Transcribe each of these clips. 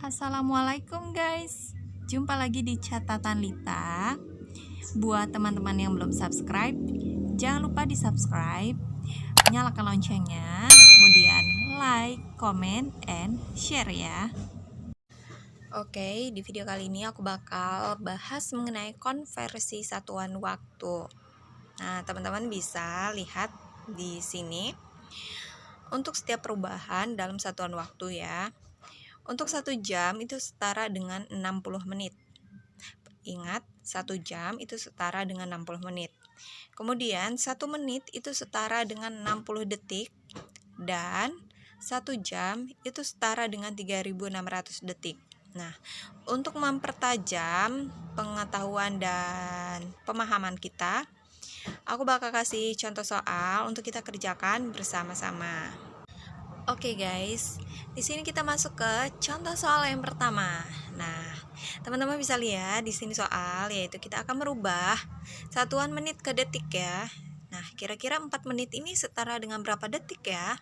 Assalamualaikum guys. Jumpa lagi di catatan Lita. Buat teman-teman yang belum subscribe, jangan lupa di subscribe, nyalakan loncengnya, kemudian like, comment, and share ya. Oke, di video kali ini aku bakal bahas mengenai konversi satuan waktu. Nah, teman-teman bisa lihat di sini untuk setiap perubahan dalam satuan waktu ya. Untuk 1 jam itu setara dengan 60 menit. Ingat, 1 jam itu setara dengan 60 menit. Kemudian 1 menit itu setara dengan 60 detik. Dan 1 jam itu setara dengan 3.600 detik. Nah, untuk mempertajam pengetahuan dan pemahaman kita, aku bakal kasih contoh soal untuk kita kerjakan bersama-sama. Oke guys, di sini kita masuk ke contoh soal yang pertama. Nah, teman-teman bisa lihat di sini soal yaitu kita akan merubah satuan menit ke detik ya. Nah, kira-kira 4 menit ini setara dengan berapa detik ya?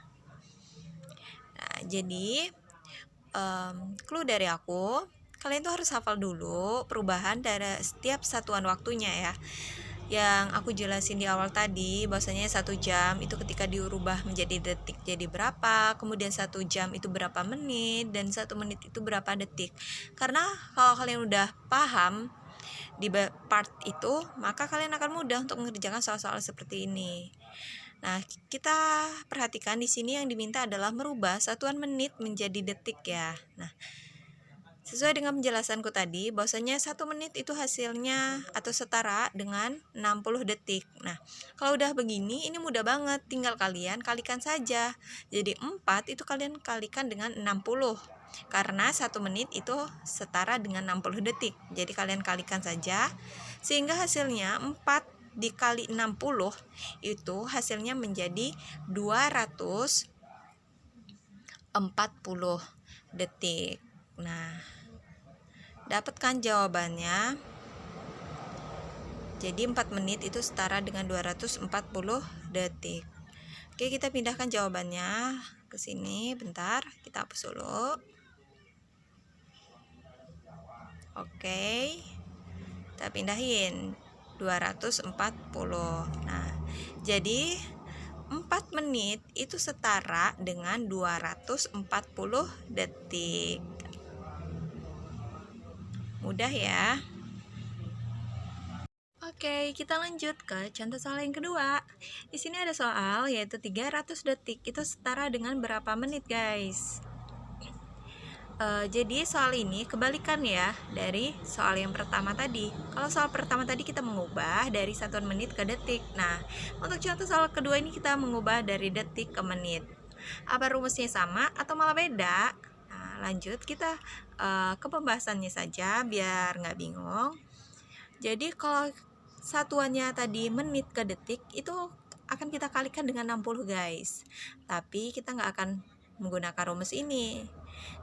Nah, jadi clue dari aku, kalian tuh harus hafal dulu perubahan dari setiap satuan waktunya ya. Yang aku jelasin di awal tadi, bahwasanya 1 jam itu ketika diubah menjadi detik jadi berapa, kemudian 1 jam itu berapa menit, dan 1 menit itu berapa detik. Karena kalau kalian udah paham di part itu, maka kalian akan mudah untuk mengerjakan soal-soal seperti ini. Nah, kita perhatikan di sini yang diminta adalah merubah satuan menit menjadi detik ya. Nah, sesuai dengan penjelasanku tadi, bahwasanya 1 menit itu hasilnya atau setara dengan 60 detik. Nah, kalau udah begini, ini mudah banget. Tinggal kalian kalikan saja. Jadi 4 itu kalian kalikan dengan 60. Karena 1 menit itu setara dengan 60 detik. Jadi kalian kalikan saja. Sehingga hasilnya 4 dikali 60 itu hasilnya menjadi 240 detik. Nah, dapatkan jawabannya. Jadi 4 menit itu setara dengan 240 detik. Oke, kita pindahkan jawabannya ke sini. Bentar, kita hapus dulu. Oke, kita pindahin 240. Nah, jadi 4 menit itu setara dengan 240 detik. Mudah ya. Oke, kita lanjut ke contoh soal yang kedua. Di sini ada soal yaitu 300 detik itu setara dengan berapa menit, guys? Jadi soal ini kebalikan ya dari soal yang pertama tadi. Kalau soal pertama tadi kita mengubah dari satuan menit ke detik. Nah, untuk contoh soal kedua ini kita mengubah dari detik ke menit. Apa rumusnya sama atau malah beda? Nah, lanjut kita ke pembahasannya saja biar nggak bingung. Jadi kalau satuannya tadi menit ke detik itu akan kita kalikan dengan 60 guys. Tapi kita nggak akan menggunakan rumus ini.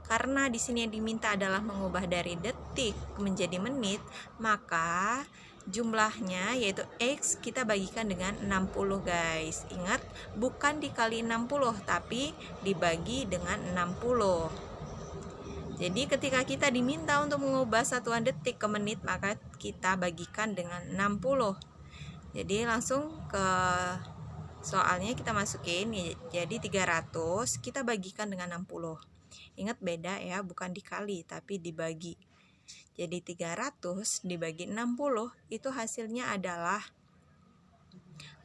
Karena di sini yang diminta adalah mengubah dari detik menjadi menit, maka jumlahnya yaitu X kita bagikan dengan 60 guys. Ingat, bukan dikali 60 tapi dibagi dengan 60. Jadi ketika kita diminta untuk mengubah satuan detik ke menit, maka kita bagikan dengan 60. Jadi langsung ke soalnya kita masukin, jadi 300 kita bagikan dengan 60. Ingat beda ya, bukan dikali tapi dibagi. Jadi 300 dibagi 60 itu hasilnya adalah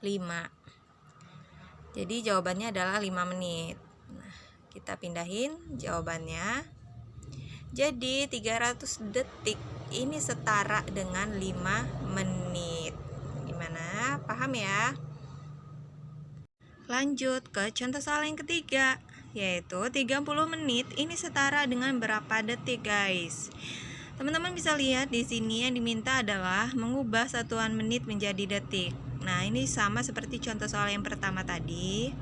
5. Jadi jawabannya adalah 5 menit. Nah, kita pindahin jawabannya. Jadi 300 detik ini setara dengan 5 menit. Gimana? Paham ya? Lanjut ke contoh soal yang ketiga, yaitu 30 menit ini setara dengan berapa detik, guys? Teman-teman bisa lihat di sini yang diminta adalah mengubah satuan menit menjadi detik. Nah, ini sama seperti contoh soal yang pertama tadi.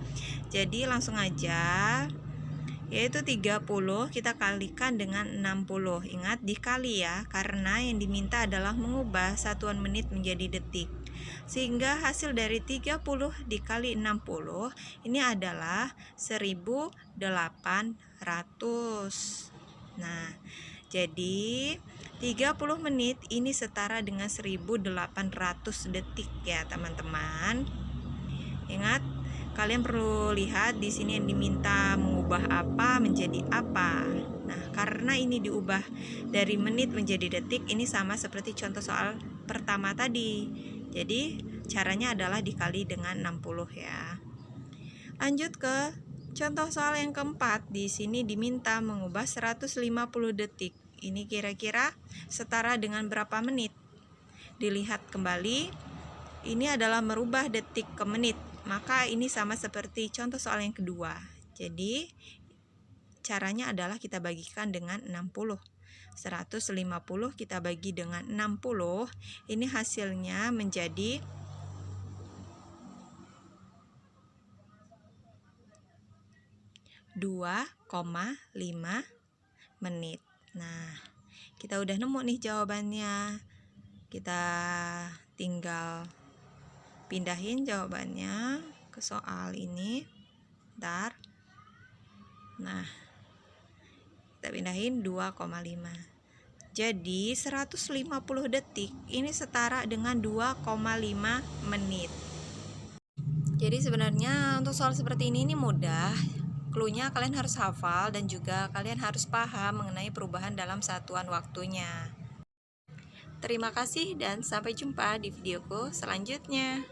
Jadi langsung aja, yaitu 30 kita kalikan dengan 60. Ingat dikali ya, karena yang diminta adalah mengubah satuan menit menjadi detik. Sehingga hasil dari 30 dikali 60 ini adalah 1800. Nah, jadi 30 menit ini setara dengan 1800 detik ya, teman-teman. Ingat, kalian perlu lihat di sini yang diminta mengubah apa menjadi apa. Nah, karena ini diubah dari menit menjadi detik, ini sama seperti contoh soal pertama tadi. Jadi, caranya adalah dikali dengan 60 ya. Lanjut ke contoh soal yang keempat. Di sini diminta mengubah 150 detik. Ini kira-kira setara dengan berapa menit? Dilihat kembali, ini adalah merubah detik ke menit. Maka ini sama seperti contoh soal yang kedua. Jadi, caranya adalah kita bagikan dengan 60. 150 kita bagi dengan 60. Ini hasilnya menjadi 2,5 menit. Nah, kita udah nemu nih jawabannya. Kita tinggal pindahin jawabannya ke soal ini. Bentar. Nah, kita pindahin 2,5. Jadi 150 detik ini setara dengan 2,5 menit. Jadi sebenarnya untuk soal seperti ini mudah. Cluenya kalian harus hafal dan juga kalian harus paham mengenai perubahan dalam satuan waktunya. Terima kasih dan sampai jumpa di videoku selanjutnya.